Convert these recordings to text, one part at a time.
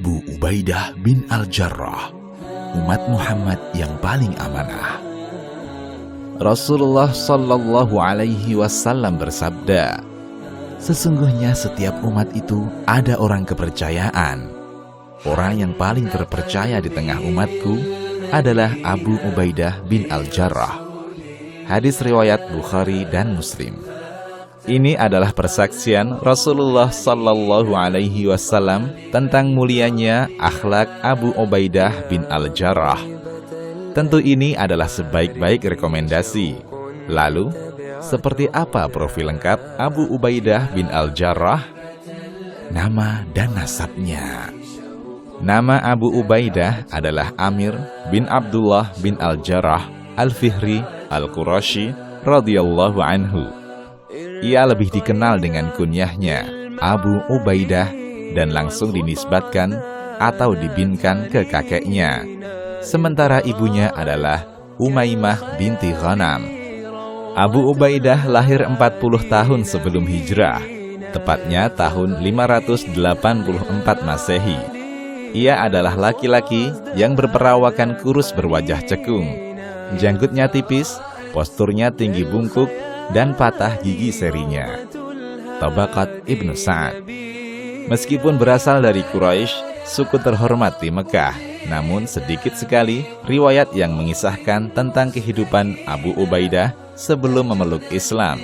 Abu Ubaidah bin Al-Jarrah, umat Muhammad yang paling amanah. Rasulullah Shallallahu Alaihi Wasallam bersabda, sesungguhnya setiap umat itu ada orang kepercayaan. Orang yang paling terpercaya di tengah umatku adalah Abu Ubaidah bin Al-Jarrah. Hadis riwayat Bukhari dan Muslim. Ini adalah persaksian Rasulullah Sallallahu Alaihi Wasallam tentang mulianya akhlak Abu Ubaidah bin Al-Jarrah. Tentu ini adalah sebaik-baik rekomendasi. Lalu, seperti apa profil lengkap Abu Ubaidah bin Al-Jarrah? Nama dan nasabnya. Nama Abu Ubaidah adalah Amir bin Abdullah bin Al-Jarrah Al-Fihri Al-Qurashi radhiyallahu anhu. Ia lebih dikenal dengan kunyahnya Abu Ubaidah dan langsung dinisbatkan atau dibinkan ke kakeknya. Sementara ibunya adalah Umaymah binti Ghanam. Abu Ubaidah lahir 40 tahun sebelum hijrah, tepatnya tahun 584 Masehi. Ia adalah laki-laki yang berperawakan kurus berwajah cekung. Janggutnya tipis, posturnya tinggi bungkuk, dan patah gigi serinya. Tabaqat Ibnu Sa'ad. Meskipun berasal dari Quraisy, suku terhormat di Mekah, namun sedikit sekali riwayat yang mengisahkan tentang kehidupan Abu Ubaidah sebelum memeluk Islam.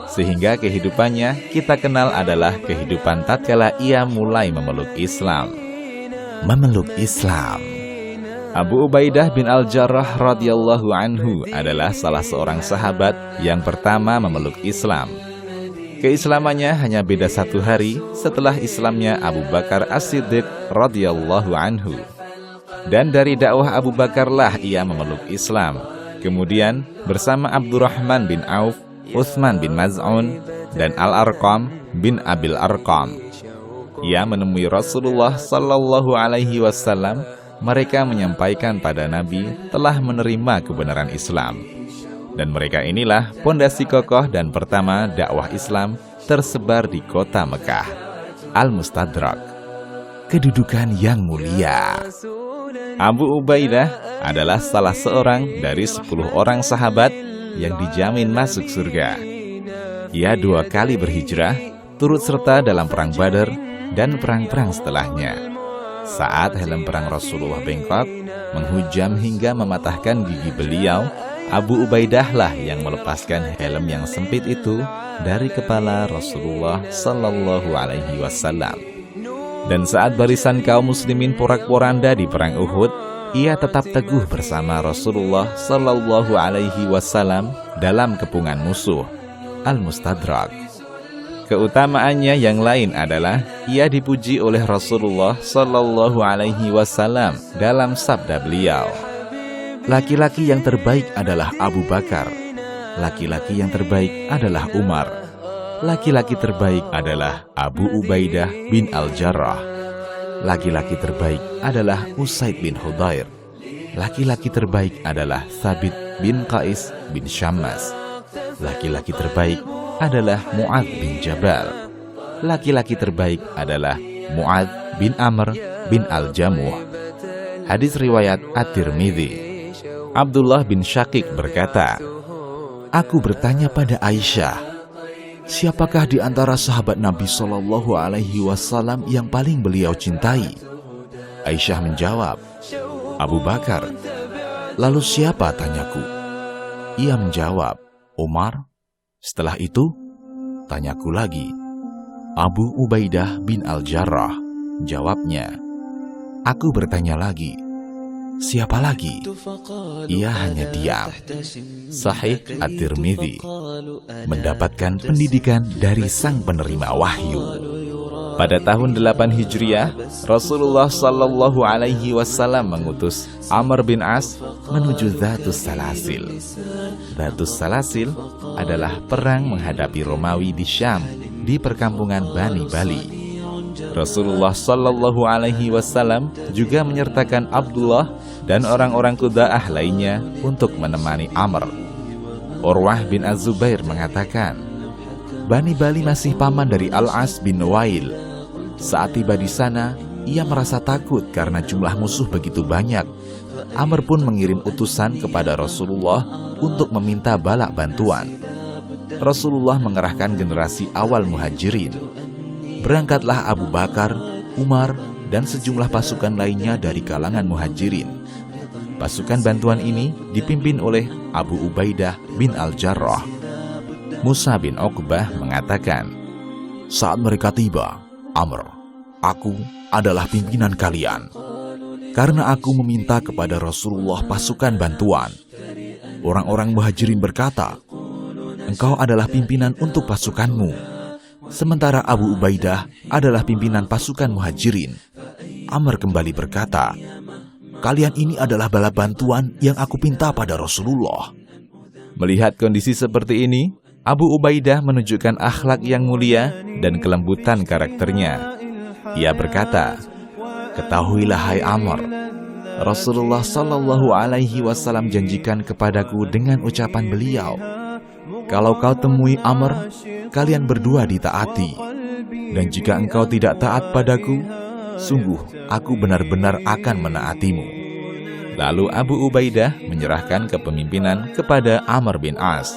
Sehingga kehidupannya kita kenal adalah kehidupan tatkala ia mulai memeluk Islam. Memeluk Islam. Abu Ubaidah bin Al-Jarrah radhiyallahu anhu adalah salah seorang sahabat yang pertama memeluk Islam. Keislamannya hanya beda 1 hari setelah Islamnya Abu Bakar As-Siddiq radhiyallahu anhu. Dan dari dakwah Abu Bakarlah ia memeluk Islam. Kemudian bersama Abdurrahman bin Auf, Utsman bin Maz'un, dan Al-Arqam bin Abil Arqam, ia menemui Rasulullah Sallallahu Alaihi Wasallam. Mereka menyampaikan pada Nabi telah menerima kebenaran Islam. Dan mereka inilah pondasi kokoh dan pertama dakwah Islam tersebar di kota Mekah. Al-Mustadrak. Kedudukan yang mulia. Abu Ubaidah adalah salah seorang dari 10 orang sahabat yang dijamin masuk surga. Ia 2 kali berhijrah, turut serta dalam perang Badar dan perang-perang setelahnya. Saat helm perang Rasulullah bengkok, menghujam hingga mematahkan gigi beliau, Abu Ubaidah lah yang melepaskan helm yang sempit itu dari kepala Rasulullah Sallallahu Alaihi Wasallam. Dan saat barisan kaum muslimin porak-poranda di perang Uhud, ia tetap teguh bersama Rasulullah Sallallahu Alaihi Wasallam dalam kepungan musuh. Al-Mustadrak. Keutamaannya yang lain adalah ia dipuji oleh Rasulullah Sallallahu Alaihi Wasallam dalam sabda beliau, laki-laki yang terbaik adalah Abu Bakar, laki-laki yang terbaik adalah Umar, laki-laki terbaik adalah Abu Ubaidah bin Al-Jarrah, laki-laki terbaik adalah Usaid bin Hudair, laki-laki terbaik adalah Thabit bin Qais bin Syammas, laki-laki terbaik adalah Mu'adz bin Jabal. Laki-laki terbaik adalah Mu'adz bin Amr bin Al-Jamuh. Hadis riwayat At-Tirmidzi. Abdullah bin Syakik berkata, aku bertanya pada Aisyah, siapakah di antara sahabat Nabi Shallallahu Alaihi Wasallam yang paling beliau cintai? Aisyah menjawab, Abu Bakar. Lalu siapa, tanyaku? Ia menjawab, Umar. Setelah itu, tanyaku lagi, Abu Ubaidah bin Al-Jarrah. Jawabnya, aku bertanya lagi, siapa lagi? Ia hanya diam. Sahih At-Tirmidzi. Mendapatkan pendidikan dari sang penerima wahyu. Pada tahun 8 Hijriah, Rasulullah Sallallahu Alaihi Wasallam mengutus Amr bin As menuju Dhatus Salasil. Dhatus Salasil adalah perang menghadapi Romawi di Syam, di perkampungan Bani Bali. Rasulullah Sallallahu Alaihi Wasallam juga menyertakan Abdullah dan orang-orang Quda'ah lainnya untuk menemani Amr. Urwah bin Az-Zubair mengatakan, Bani Bali masih paman dari Al-As bin Wail. Saat tiba di sana, ia merasa takut karena jumlah musuh begitu banyak. Amr pun mengirim utusan kepada Rasulullah untuk meminta bala bantuan. Rasulullah mengerahkan generasi awal muhajirin. Berangkatlah Abu Bakar, Umar, dan sejumlah pasukan lainnya dari kalangan muhajirin. Pasukan bantuan ini dipimpin oleh Abu Ubaidah bin Al-Jarrah. Musa bin Uqbah mengatakan, "Saat mereka tiba, Amr, aku adalah pimpinan kalian. Karena aku meminta kepada Rasulullah pasukan bantuan." Orang-orang muhajirin berkata, "Engkau adalah pimpinan untuk pasukanmu." Sementara Abu Ubaidah adalah pimpinan pasukan muhajirin. Amr kembali berkata, "Kalian ini adalah bala bantuan yang aku pinta pada Rasulullah." Melihat kondisi seperti ini, Abu Ubaidah menunjukkan akhlak yang mulia dan kelembutan karakternya. Ia berkata, "Ketahuilah hai Amr, Rasulullah Shallallahu Alaihi Wasallam janjikan kepadaku dengan ucapan beliau, kalau kau temui Amr, kalian berdua ditaati. Dan jika engkau tidak taat padaku, sungguh aku benar-benar akan menaatimu." Lalu Abu Ubaidah menyerahkan kepemimpinan kepada Amr bin As.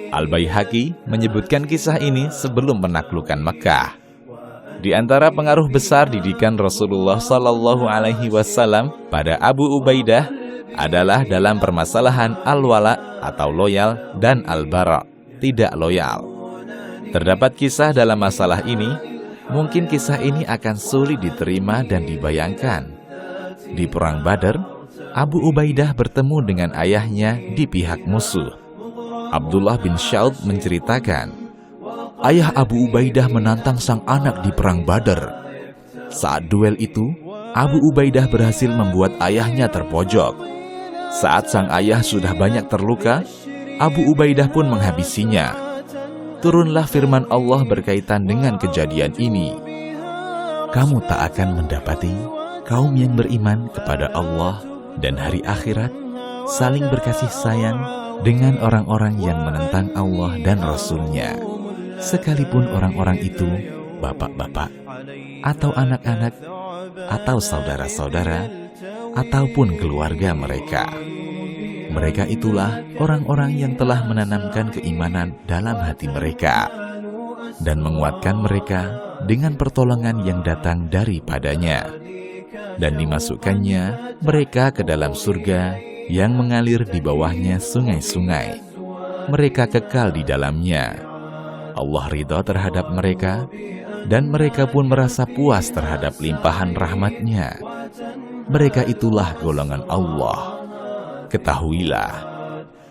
Al-Baihaqi menyebutkan kisah ini sebelum menaklukkan Mekah. Di antara pengaruh besar didikan Rasulullah Sallallahu Alaihi Wasallam pada Abu Ubaidah adalah dalam permasalahan al-wala atau loyal dan al-bara, tidak loyal. Terdapat kisah dalam masalah ini. Mungkin kisah ini akan sulit diterima dan dibayangkan. Di Perang Badar, Abu Ubaidah bertemu dengan ayahnya di pihak musuh. Abdullah bin Syaud menceritakan, ayah Abu Ubaidah menantang sang anak di Perang Badar. Saat duel itu, Abu Ubaidah berhasil membuat ayahnya terpojok. Saat sang ayah sudah banyak terluka, Abu Ubaidah pun menghabisinya. Turunlah firman Allah berkaitan dengan kejadian ini. Kamu tak akan mendapati kaum yang beriman kepada Allah dan hari akhirat saling berkasih sayang dengan orang-orang yang menentang Allah dan Rasul-Nya, sekalipun orang-orang itu bapak-bapak, atau anak-anak, atau saudara-saudara, ataupun keluarga mereka. Mereka itulah orang-orang yang telah menanamkan keimanan dalam hati mereka dan menguatkan mereka dengan pertolongan yang datang daripadanya, dan dimasukkannya mereka ke dalam surga yang mengalir di bawahnya sungai-sungai. Mereka kekal di dalamnya. Allah ridha terhadap mereka, dan mereka pun merasa puas terhadap limpahan rahmat-Nya. Mereka itulah golongan Allah. Ketahuilah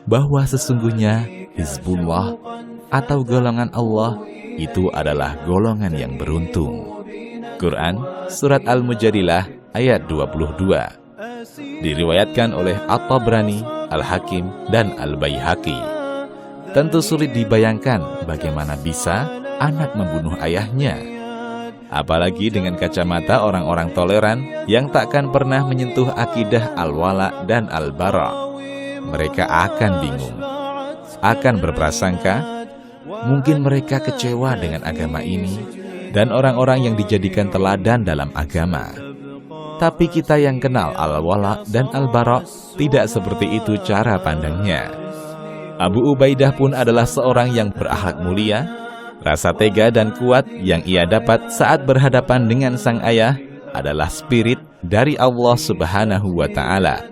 bahwa sesungguhnya Hizbullah atau golongan Allah itu adalah golongan yang beruntung. Quran Surat Al-Mujadilah ayat 22. Diriwayatkan oleh At-Tabrani, Al-Hakim, dan Al-Baihaqi. Tentu sulit dibayangkan bagaimana bisa anak membunuh ayahnya. Apalagi dengan kacamata orang-orang toleran yang takkan pernah menyentuh akidah al-wala dan al-bara. Mereka akan bingung, akan berprasangka, mungkin mereka kecewa dengan agama ini dan orang-orang yang dijadikan teladan dalam agama. Tapi kita yang kenal al-wala dan al-bara tidak seperti itu cara pandangnya. Abu Ubaidah pun adalah seorang yang berakhlak mulia. Rasa tega dan kuat yang ia dapat saat berhadapan dengan sang ayah adalah spirit dari Allah Subhanahu wa Ta'ala.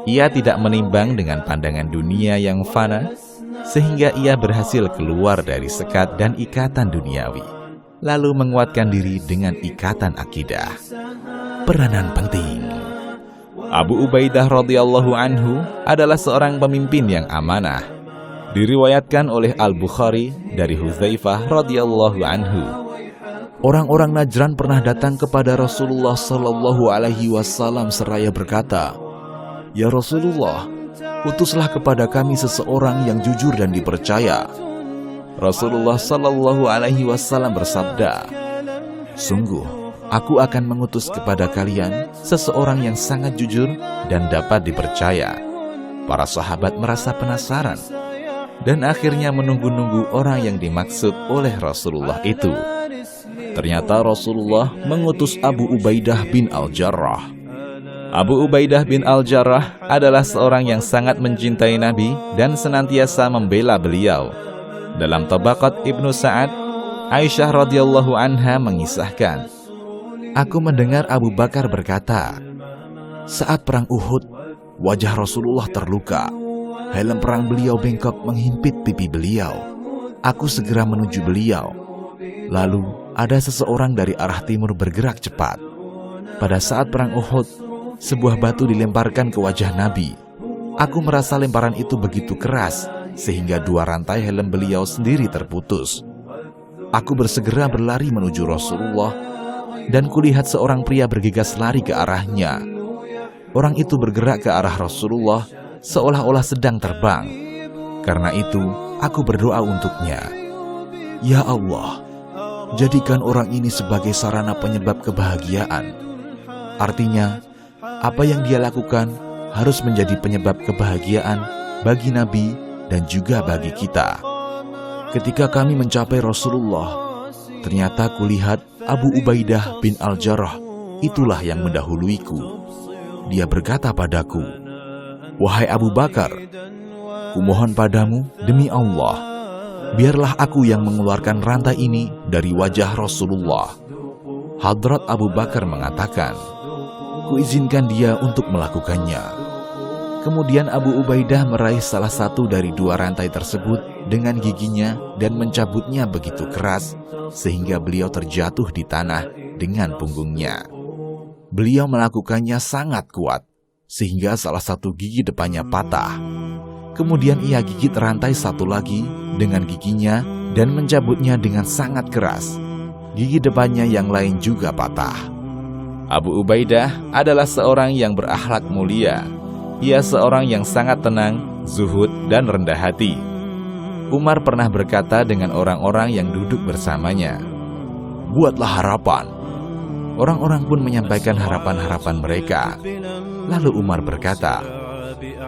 Ia tidak menimbang dengan pandangan dunia yang fana, sehingga ia berhasil keluar dari sekat dan ikatan duniawi, lalu menguatkan diri dengan ikatan akidah. Peranan penting. Abu Ubaidah radhiyallahu anhu adalah seorang pemimpin yang amanah. Diriwayatkan oleh Al-Bukhari dari Hudzaifah radhiyallahu anhu. Orang-orang Najran pernah datang kepada Rasulullah sallallahu alaihi wasallam seraya berkata, "Ya Rasulullah, utuslah kepada kami seseorang yang jujur dan dipercaya." Rasulullah sallallahu alaihi wasallam bersabda, "Sungguh, aku akan mengutus kepada kalian seseorang yang sangat jujur dan dapat dipercaya." Para sahabat merasa penasaran dan akhirnya menunggu-nunggu orang yang dimaksud oleh Rasulullah itu. ternyata Rasulullah mengutus Abu Ubaidah bin Al-Jarrah. Abu Ubaidah bin Al-Jarrah adalah seorang yang sangat mencintai Nabi dan senantiasa membela beliau. Dalam Tabaqat Ibnu Sa'ad, Aisyah radhiyallahu anha mengisahkan, "Aku mendengar Abu Bakar berkata, saat perang Uhud, wajah Rasulullah terluka. Helm perang beliau bengkok menghimpit pipi beliau. Aku segera menuju beliau. Lalu ada seseorang dari arah timur bergerak cepat. Pada saat perang Uhud, sebuah batu dilemparkan ke wajah Nabi. Aku merasa lemparan itu begitu keras, sehingga dua rantai helm beliau sendiri terputus. Aku bersegera berlari menuju Rasulullah, dan kulihat seorang pria bergegas lari ke arahnya. Orang itu bergerak ke arah Rasulullah, seolah-olah sedang terbang. Karena itu, aku berdoa untuknya. Ya Allah, jadikan orang ini sebagai sarana penyebab kebahagiaan. Artinya, apa yang dia lakukan harus menjadi penyebab kebahagiaan bagi Nabi dan juga bagi kita. Ketika kami mencapai Rasulullah, ternyata kulihat Abu Ubaidah bin Al-Jarrah itulah yang mendahuluiku. Dia berkata padaku, wahai Abu Bakar, kumohon padamu demi Allah, biarlah aku yang mengeluarkan rantai ini dari wajah Rasulullah. Hadrat Abu Bakar mengatakan, kuizinkan dia untuk melakukannya. Kemudian Abu Ubaidah meraih salah satu dari dua rantai tersebut dengan giginya dan mencabutnya begitu keras sehingga beliau terjatuh di tanah dengan punggungnya. Beliau melakukannya sangat kuat sehingga salah satu gigi depannya patah. Kemudian ia gigit rantai satu lagi dengan giginya dan mencabutnya dengan sangat keras. Gigi depannya yang lain juga patah. Abu Ubaidah adalah seorang yang berakhlak mulia. Ia seorang yang sangat tenang, zuhud, dan rendah hati. Umar pernah berkata dengan orang-orang yang duduk bersamanya, buatlah harapan. Orang-orang pun menyampaikan harapan-harapan mereka. Lalu Umar berkata,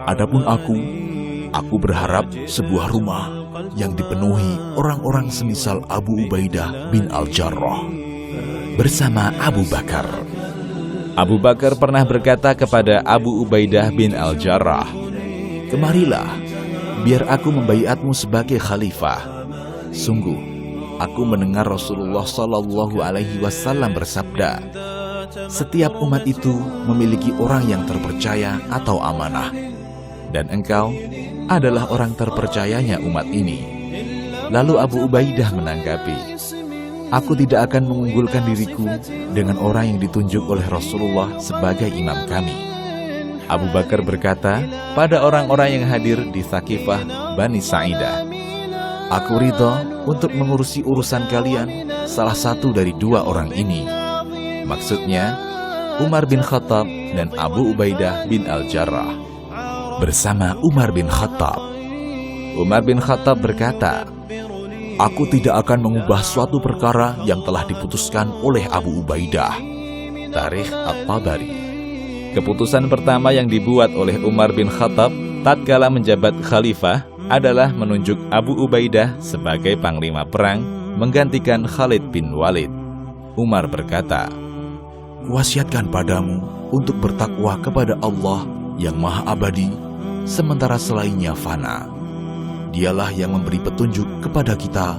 adapun aku berharap sebuah rumah yang dipenuhi orang-orang semisal Abu Ubaidah bin Al-Jarrah bersama Abu Bakar. Abu Bakar pernah berkata kepada Abu Ubaidah bin Al-Jarrah, kemarilah, biar aku membaiatmu sebagai khalifah. Sungguh, aku mendengar Rasulullah SAW bersabda, setiap umat itu memiliki orang yang terpercaya atau amanah, dan engkau adalah orang terpercayanya umat ini. Lalu Abu Ubaidah menanggapi, aku tidak akan mengunggulkan diriku dengan orang yang ditunjuk oleh Rasulullah sebagai imam kami. Abu Bakar berkata pada orang-orang yang hadir di Thaqifah Bani Sa'idah, aku ridha untuk mengurusi urusan kalian salah satu dari dua orang ini. Maksudnya Umar bin Khattab dan Abu Ubaidah bin Al-Jarrah. Bersama Umar bin Khattab, Umar bin Khattab berkata, aku tidak akan mengubah suatu perkara yang telah diputuskan oleh Abu Ubaidah. Tarikh At-Tabari. Keputusan pertama yang dibuat oleh Umar bin Khattab tatkala menjabat khalifah adalah menunjuk Abu Ubaidah sebagai panglima perang menggantikan Khalid bin Walid. Umar berkata, kuwasiatkan padamu untuk bertakwa kepada Allah yang maha abadi, sementara selainnya fana. Dialah yang memberi petunjuk kepada kita,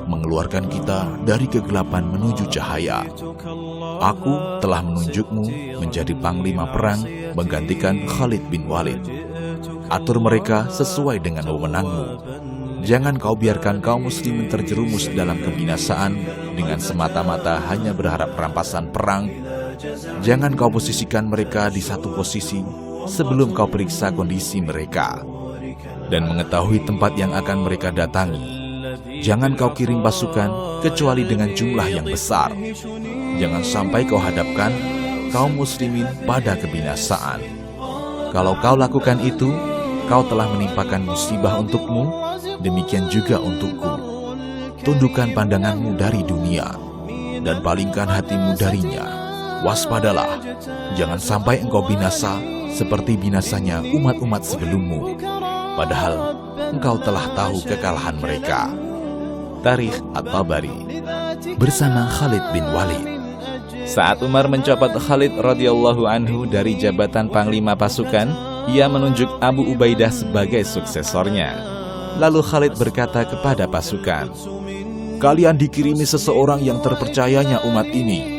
mengeluarkan kita dari kegelapan menuju cahaya. Aku telah menunjukmu menjadi panglima perang menggantikan Khalid bin Walid. Atur mereka sesuai dengan wewenangmu. Jangan kau biarkan kaum muslimin terjerumus dalam kebinasaan dengan semata-mata hanya berharap rampasan perang. Jangan kau posisikan mereka di satu posisi sebelum kau periksa kondisi mereka dan mengetahui tempat yang akan mereka datangi. Jangan kau kirim pasukan kecuali dengan jumlah yang besar. Jangan sampai kau hadapkan kaum muslimin pada kebinasaan. Kalau kau lakukan itu, kau telah menimpakan musibah untukmu, demikian juga untukku. Tundukkan pandanganmu dari dunia dan palingkan hatimu darinya. Waspadalah, jangan sampai engkau binasa seperti binasanya umat-umat sebelummu, padahal engkau telah tahu kekalahan mereka. Tarikh At-Tabari. bersama Khalid bin Walid. Saat Umar mencopot Khalid radhiyallahu anhu dari jabatan panglima pasukan, ia menunjuk Abu Ubaidah sebagai suksesornya. Lalu Khalid berkata kepada pasukan, "Kalian dikirimi seseorang yang terpercayanya umat ini."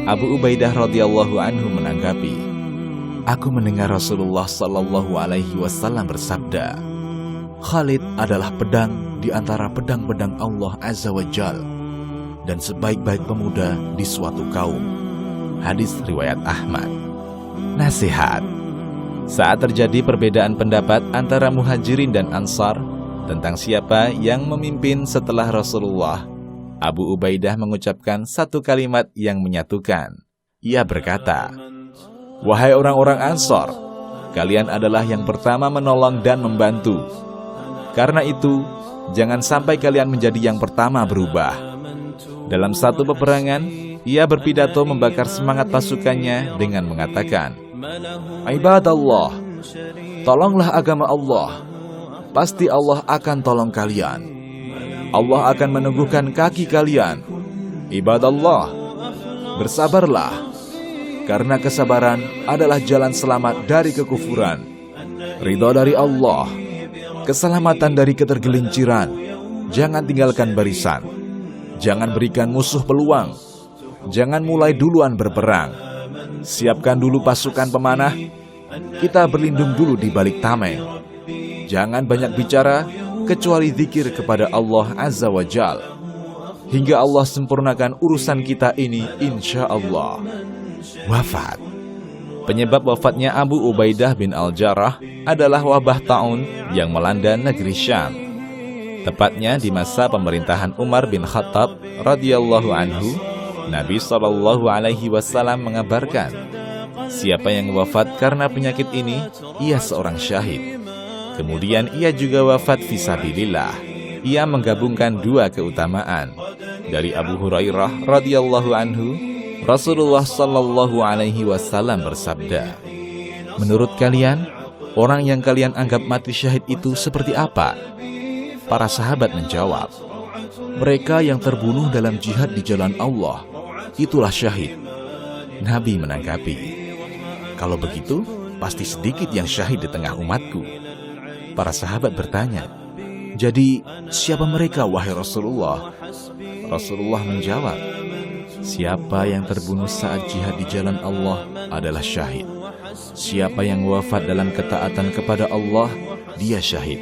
Abu Ubaidah radhiyallahu anhu menanggapi, "Aku mendengar Rasulullah sallallahu alaihi wasallam bersabda, Khalid adalah pedang di antara pedang-pedang Allah Azza wa Jal dan sebaik-baik pemuda di suatu kaum." Hadis riwayat Ahmad. Nasihat: saat terjadi perbedaan pendapat antara Muhajirin dan Ansar tentang siapa yang memimpin setelah Rasulullah, Abu Ubaidah mengucapkan satu kalimat yang menyatukan. Ia berkata, "Wahai orang-orang Ansar, kalian adalah yang pertama menolong dan membantu. Karena itu, jangan sampai kalian menjadi yang pertama berubah." Dalam satu peperangan, ia berpidato membakar semangat pasukannya dengan mengatakan, "Ibadallah, tolonglah agama Allah. Pasti Allah akan tolong kalian. Allah akan meneguhkan kaki kalian. Ibadallah, bersabarlah. Karena kesabaran adalah jalan selamat dari kekufuran. Ridha dari Allah, keselamatan dari ketergelinciran. Jangan tinggalkan barisan. Jangan berikan musuh peluang. Jangan mulai duluan berperang. Siapkan dulu pasukan pemanah. Kita berlindung dulu di balik tameng. Jangan banyak bicara, kecuali zikir kepada Allah Azza wa Jal. Hingga Allah sempurnakan urusan kita ini, insya Allah." Wafat. Penyebab wafatnya Abu Ubaidah bin Al-Jarrah adalah wabah taun yang melanda negeri Syam. Tepatnya di masa pemerintahan Umar bin Khattab radhiyallahu anhu, Nabi SAW mengabarkan, siapa yang wafat karena penyakit ini, ia seorang syahid. Kemudian ia juga wafat fisabilillah. Ia menggabungkan dua keutamaan. Dari Abu Hurairah radhiyallahu anhu, Rasulullah sallallahu alaihi wasallam bersabda, "Menurut kalian, orang yang kalian anggap mati syahid itu seperti apa?" Para sahabat menjawab, "Mereka yang terbunuh dalam jihad di jalan Allah, itulah syahid." Nabi menanggapi, "Kalau begitu, pasti sedikit yang syahid di tengah umatku." Para sahabat bertanya, "Jadi siapa mereka, wahai Rasulullah?" Rasulullah menjawab, "Siapa yang terbunuh saat jihad di jalan Allah adalah syahid. Siapa yang wafat dalam ketaatan kepada Allah, dia syahid.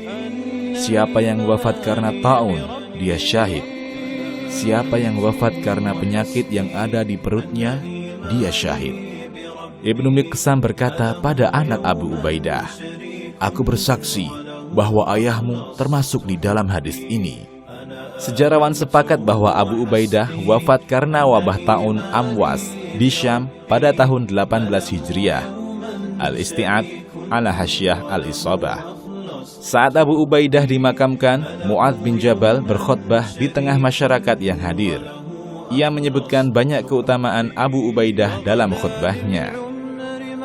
Siapa yang wafat karena taun, dia syahid. Siapa yang wafat karena penyakit yang ada di perutnya, dia syahid." Ibnu Miqsam berkata pada anak Abu Ubaidah, "Aku bersaksi bahwa ayahmu termasuk di dalam hadis ini." Sejarawan sepakat bahwa Abu Ubaidah wafat karena wabah taun Amwas di Syam pada tahun 18 Hijriah. Al-Isti'ad ala Hasyiah Al-Isabah. Saat Abu Ubaidah dimakamkan, Mu'adz bin Jabal berkhutbah di tengah masyarakat yang hadir. Ia menyebutkan banyak keutamaan Abu Ubaidah dalam khutbahnya.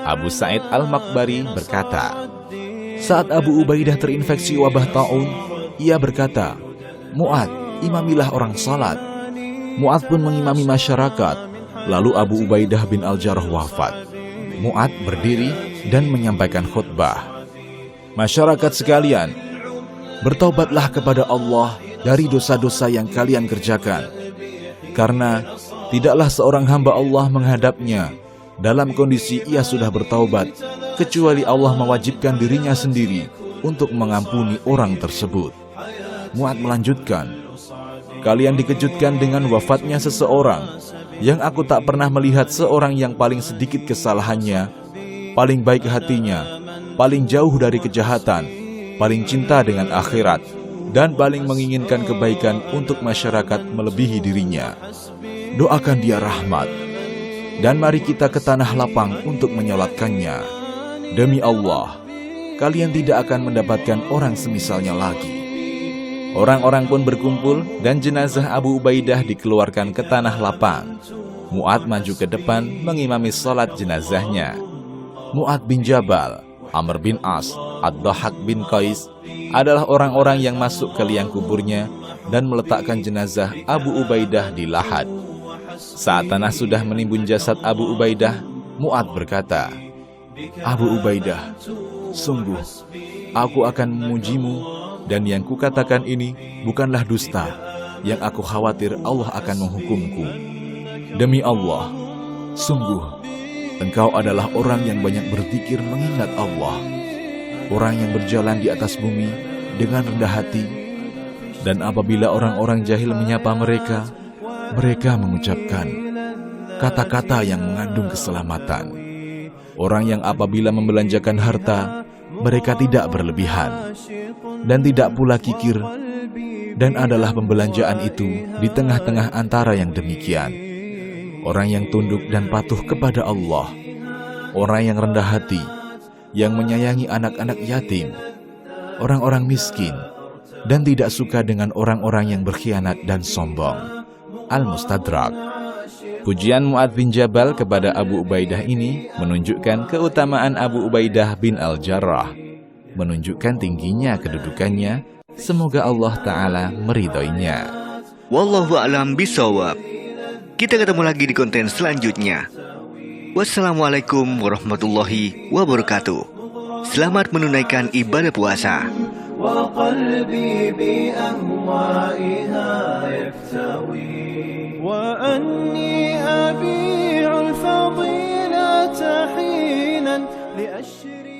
Abu Sa'id Al-Maqbari berkata, saat Abu Ubaidah terinfeksi wabah taun, ia berkata, "Mu'adz, imamilah orang salat." Mu'adz pun mengimami masyarakat. Lalu Abu Ubaidah bin Al-Jarrah wafat. Mu'adz berdiri dan menyampaikan khutbah. "Masyarakat sekalian, bertaubatlah kepada Allah dari dosa-dosa yang kalian kerjakan. Karena tidaklah seorang hamba Allah menghadapnya dalam kondisi ia sudah bertaubat, kecuali Allah mewajibkan dirinya sendiri untuk mengampuni orang tersebut." Mu'adz melanjutkan, "Kalian dikejutkan dengan wafatnya seseorang yang aku tak pernah melihat seorang yang paling sedikit kesalahannya, paling baik hatinya, paling jauh dari kejahatan, paling cinta dengan akhirat, dan paling menginginkan kebaikan untuk masyarakat melebihi dirinya. Doakan dia rahmat, dan mari kita ke tanah lapang untuk menyolatkannya. Demi Allah, kalian tidak akan mendapatkan orang semisalnya lagi." Orang-orang pun berkumpul dan jenazah Abu Ubaidah dikeluarkan ke tanah lapang. Mu'adz maju ke depan mengimami salat jenazahnya. Mu'adz bin Jabal, Amr bin As, Ad-Dhahak bin Qais adalah orang-orang yang masuk ke liang kuburnya dan meletakkan jenazah Abu Ubaidah di lahat. Saat tanah sudah menimbun jasad Abu Ubaidah, Mu'adz berkata, "Abu Ubaidah, sungguh aku akan memujimu, dan yang kukatakan ini bukanlah dusta, yang aku khawatir Allah akan menghukumku. Demi Allah, sungguh engkau adalah orang yang banyak berzikir mengingat Allah, orang yang berjalan di atas bumi dengan rendah hati, dan apabila orang-orang jahil menyapa mereka, mereka mengucapkan kata-kata yang mengandung keselamatan. Orang yang apabila membelanjakan harta, mereka tidak berlebihan, dan tidak pula kikir, dan adalah pembelanjaan itu di tengah-tengah antara yang demikian. Orang yang tunduk dan patuh kepada Allah, orang yang rendah hati, yang menyayangi anak-anak yatim, orang-orang miskin, dan tidak suka dengan orang-orang yang berkhianat dan sombong." Al-Mustadrak. Pujian Mu'adz bin Jabal kepada Abu Ubaidah ini menunjukkan keutamaan Abu Ubaidah bin Al-Jarrah, menunjukkan tingginya kedudukannya. Semoga Allah Ta'ala meridhoinya. Wallahu a'lam bishawab. Kita ketemu lagi di konten selanjutnya. Wassalamualaikum warahmatullahi wabarakatuh. Selamat menunaikan ibadah puasa. وقلبي بأهوائها يكتوي وأني أبيع الفضيلة حينا لأشري